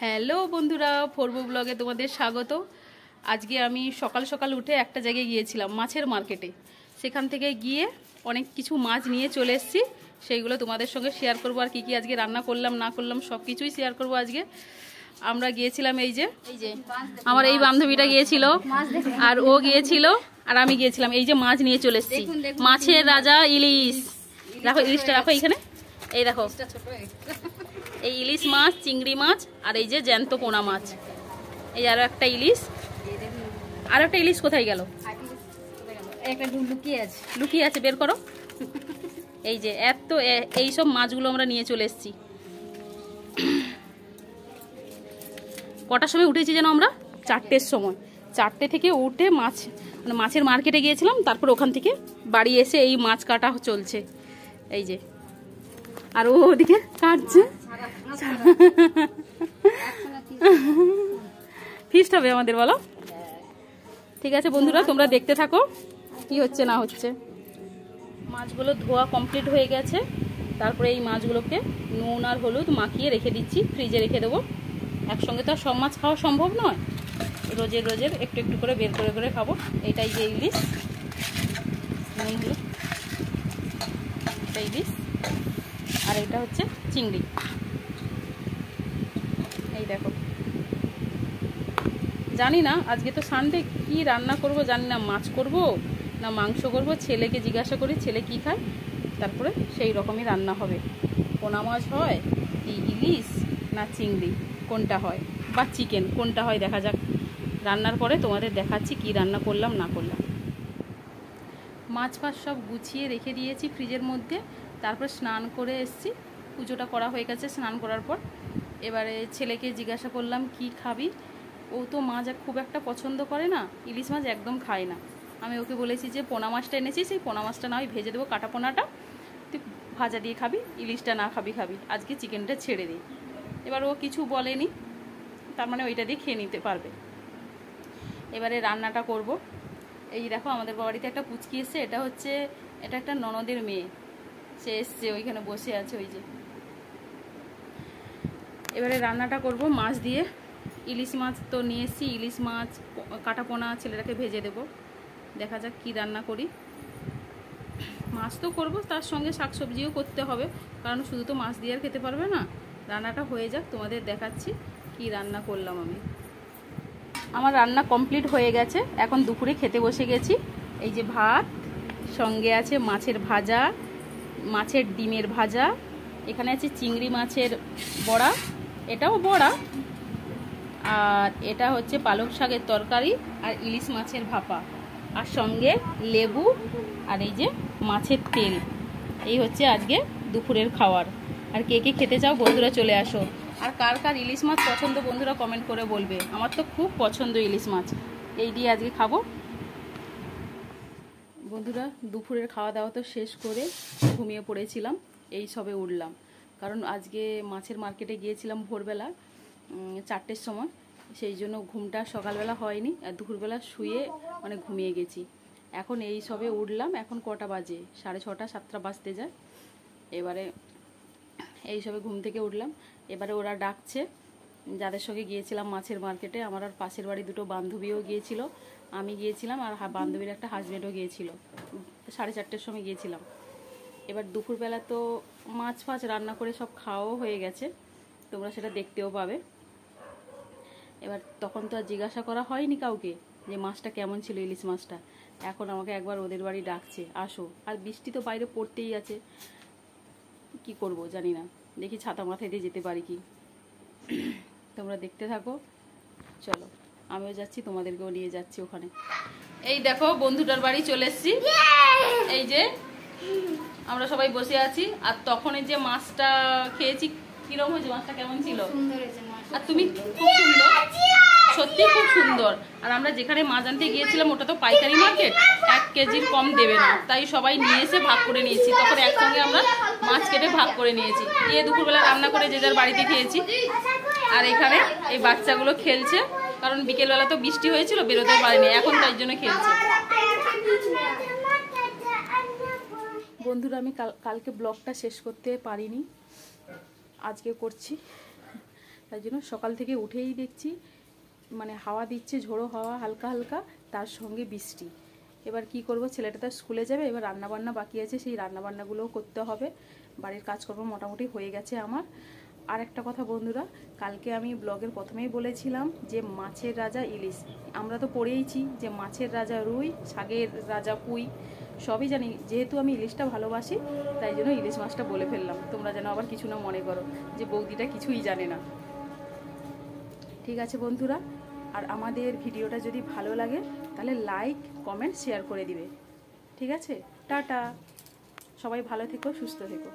Hello বন্ধুরা, ফোরবো ব্লগে তোমাদের স্বাগত। আজকে আমি সকাল সকাল উঠে একটা জায়গায় গিয়েছিলাম, মাছের মার্কেটে। সেখান থেকে গিয়ে অনেক কিছু মাছ নিয়ে চলে এসেছি, সেইগুলো তোমাদের সঙ্গে শেয়ার করবো। আর কী কী আজকে রান্না করলাম না করলাম সব কিছুই শেয়ার করবো আজকে। আমরা গিয়েছিলাম এই যে আমার এই বান্ধবীটা গিয়েছিল, আর ও গিয়েছিল, আর আমি গিয়েছিলাম। এই যে মাছ নিয়ে চলে এসেছি, মাছের রাজা ইলিশ। দেখো ইলিশটা, রাখো এইখানে, এই দেখো এই ইলিশ মাছ, চিংড়ি মাছ, আর এই যে জ্যান্ত পোনা মাছ। এই আরো একটা ইলিশ, আর একটা ইলিশ কোথায় গেল? লুকিয়ে আছে, বের করো। এই যে এত এইসব মাছগুলো আমরা নিয়ে চলে এসেছি। কটার সময় উঠেছি যেন আমরা? 4টের সময়। 4টে থেকে উঠে মানে মাছের মার্কেটে গিয়েছিলাম, তারপর ওখান থেকে বাড়ি এসে এই মাছ কাটা চলছে। এই যে, আর ওদিকে কাটছে। ফিস্ট হবে আমাদের, বলো? ঠিক আছে বন্ধুরা, তোমরা দেখতে থাকো কি হচ্ছে না হচ্ছে। মাছগুলো ধোয়া কমপ্লিট হয়ে গেছে। তারপরে এই মাছগুলোকে নুন আর হলুদ মাখিয়ে রেখে দিচ্ছি, ফ্রিজে রেখে দেবো। একসঙ্গে তো আর সব মাছ খাওয়া সম্ভব নয়, রোজের রোজের একটু একটু করে বের করে করে খাবো। এটাই যে ইলিশ, নুন হলুদ, এটা ইলিশ, আর এটা হচ্ছে চিংড়ি। এই দেখো, জানি না আজকে তো সানডে কি রান্না করব, জানি না মাছ করব না মাংস করব। ছেলেকে জিজ্ঞাসা করি ছেলে কি খায়, তারপরে সেই রকমই রান্না হবে। পোনা মাছ হয় কি ইলিশ না চিংড়ি, কোনটা হয়, বা চিকেন, কোনটা হয় দেখা যাক। রান্নার পরে তোমাদের দেখাচ্ছি কি রান্না করলাম না করলাম। মাছ ফাছ সব গুছিয়ে রেখে দিয়েছি ফ্রিজের মধ্যে। তারপর স্নান করে এসেছি, পুজোটা করা হয়ে গেছে স্নান করার পর। এবারে ছেলেকে জিজ্ঞাসা করলাম কি খাবি। ও তো মাছ খুব একটা পছন্দ করে না, ইলিশ মাছ একদম খায় না। আমি ওকে বলেছি যে পোনা মাছটা এনেছি, সেই পোনা মাছটা না হয় ভেজে দেবো, কাটা পোনাটা তুই ভাজা দিয়ে খাবি, ইলিশটা না খাবি আজকে চিকেনটা ছেড়ে দিই। এবার ও কিছু বলেনি, তার মানে ওইটা দিয়ে খেয়ে নিতে পারবে। এবারে রান্নাটা করব। এই দেখো আমাদের বাড়িতে একটা পুচকি এসছে, এটা একটা ননদের মেয়ে, সে এসছে, ওইখানে বসে আছে ওই যে। এবারে রান্নাটা করব মাছ দিয়ে। ইলিশ মাছ তো নিয়ে এসেছি, ইলিশ মাছ কাটা পোনা ছেলেটাকে ভেজে দেব। দেখা যাক কি রান্না করি। মাছ তো করব, তার সঙ্গে শাকসবজিও করতে হবে, কারণ শুধু তো মাছ দিয়ে আর খেতে পারবে না। রান্নাটা হয়ে যাক, তোমাদের দেখাচ্ছি কি রান্না করলাম আমি। আমার রান্না কমপ্লিট হয়ে গেছে, এখন দুপুরে খেতে বসে গেছি। এই যে ভাত, সঙ্গে আছে মাছের ভাজা, মাছের ডিমের ভাজা, এখানে আছে চিংড়ি মাছের বড়া, এটাও বড়া, আর এটা হচ্ছে পালং শাকের তরকারি, আর ইলিশ মাছের ভাপা, আর সঙ্গে লেবু, আর এই যে মাছের তেল। এই হচ্ছে আজকে দুপুরের খাওয়ার। আর কে কে খেতে চাও বন্ধুরা চলে আসো। আর কার কার ইলিশ মাছ পছন্দ বন্ধুরা কমেন্ট করে বলবে। আমার তো খুব পছন্দ ইলিশ মাছ, এই দিয়ে আজকে খাবো। বন্ধুরা দুপুরের খাওয়া দাওয়া তো শেষ করে ঘুমিয়ে পড়েছিলাম, এই সবে উঠলাম। কারণ আজকে মাছের মার্কেটে গিয়েছিলাম ভোরবেলা 4টের সময়, সেই জন্য ঘুমটা সকালবেলা হয়নি, আর দুপুরবেলা শুয়ে মানে ঘুমিয়ে গেছি। এখন এই সবে উঠলাম, এখন কটা বাজে? 6:30 7টা বাজতে যায়। এবারে এই সবে ঘুম থেকে উঠলাম। এবারে ওরা ডাকছে, যাদের সঙ্গে গিয়েছিলাম মাছের মার্কেটে, আমার আর পাশের বাড়ি দুটো বান্ধবীও গিয়েছিল, আমি গিয়েছিলাম, আর বান্ধবীর একটা হাজব্যান্ডও গিয়েছিল। 4:30টার সময় গিয়েছিলাম। এবার দুপুরবেলা তো মাছ ফাছ রান্না করে সব খাওয়াও হয়ে গেছে, তোমরা সেটা দেখতেও পাবে। এবার তখন তো আর জিজ্ঞাসা করা হয়নি কাউকে যে মাছটা কেমন ছিল, ইলিশ মাছটা। এখন আমাকে একবার ওদের বাড়ি ডাকছে, আসো। আর বৃষ্টি তো বাইরে পড়তেই আছে, কি করব জানি না, দেখি ছাতা মাথায় দিয়ে যেতে পারি কি। তোমরা দেখতে থাকো, চলো আমিও যাচ্ছি, তোমাদেরকেও নিয়ে যাচ্ছি ওখানে। এই দেখো বন্ধুটার বাড়ি চলে এসেছি। এই যে আমরা সবাই বসে আছি, আর তখন এই যে মাছটা খেয়েছি, কিরকম হয়েছে মাছটা, কেমন ছিল? আর তুমি খুব সুন্দর, সত্যি খুব সুন্দর। আর আমরা যেখানে মাছ আনতে গিয়েছিলাম ওটা তো পাইকারি মার্কেট, 1 কেজির কম দেবে না, তাই সবাই নিয়ে এসে ভাগ করে নিয়েছি। তখন একসঙ্গে আমরা মাছ কেটে ভাগ করে নিয়েছি, দিয়ে দুপুরবেলা রান্না করে যে যার বাড়িতে খেয়েছি। আর এখানে এই বাচ্চাগুলো খেলছে, কারণ বিকেলবেলা তো বৃষ্টি হয়েছিল, বেরোতে পারেনি, এখন তাই জন্য খেলছে। বন্ধুরা আমি কালকে ব্লগটা শেষ করতে পারিনি, আজকে করছি। তাই জন্য সকাল থেকে উঠেই দেখছি মানে হাওয়া দিচ্ছে, ঝোড়ো হাওয়া হালকা হালকা, তার সঙ্গে বৃষ্টি। এবার কি করব, ছেলেটা তো স্কুলে যাবে, এবার রান্নাবান্না বাকি আছে, সেই রান্নাবান্নাগুলোও করতে হবে। বাড়ির কাজকর্ম মোটামুটি হয়ে গেছে আমার। আর একটা কথা বন্ধুরা, কালকে আমি ব্লগের প্রথমেই বলেছিলাম যে মাছের রাজা ইলিশ। আমরা তো পড়েইছি যে মাছের রাজা রুই, শাকের রাজা পুঁই, সবই জানি। যেহেতু আমি ইলিশটা ভালোবাসি, তাই জন্য ইলিশ মাছটা বলে ফেললাম। তোমরা যেন আবার কিছু না মনে করো যে বৌদিটা কিছুই জানে না। ঠিক আছে বন্ধুরা, আর আমাদের ভিডিওটা যদি ভালো লাগে তাহলে লাইক, কমেন্ট, শেয়ার করে দিবে। ঠিক আছে, টাটা, সবাই ভালো থেকো, সুস্থ থেকো।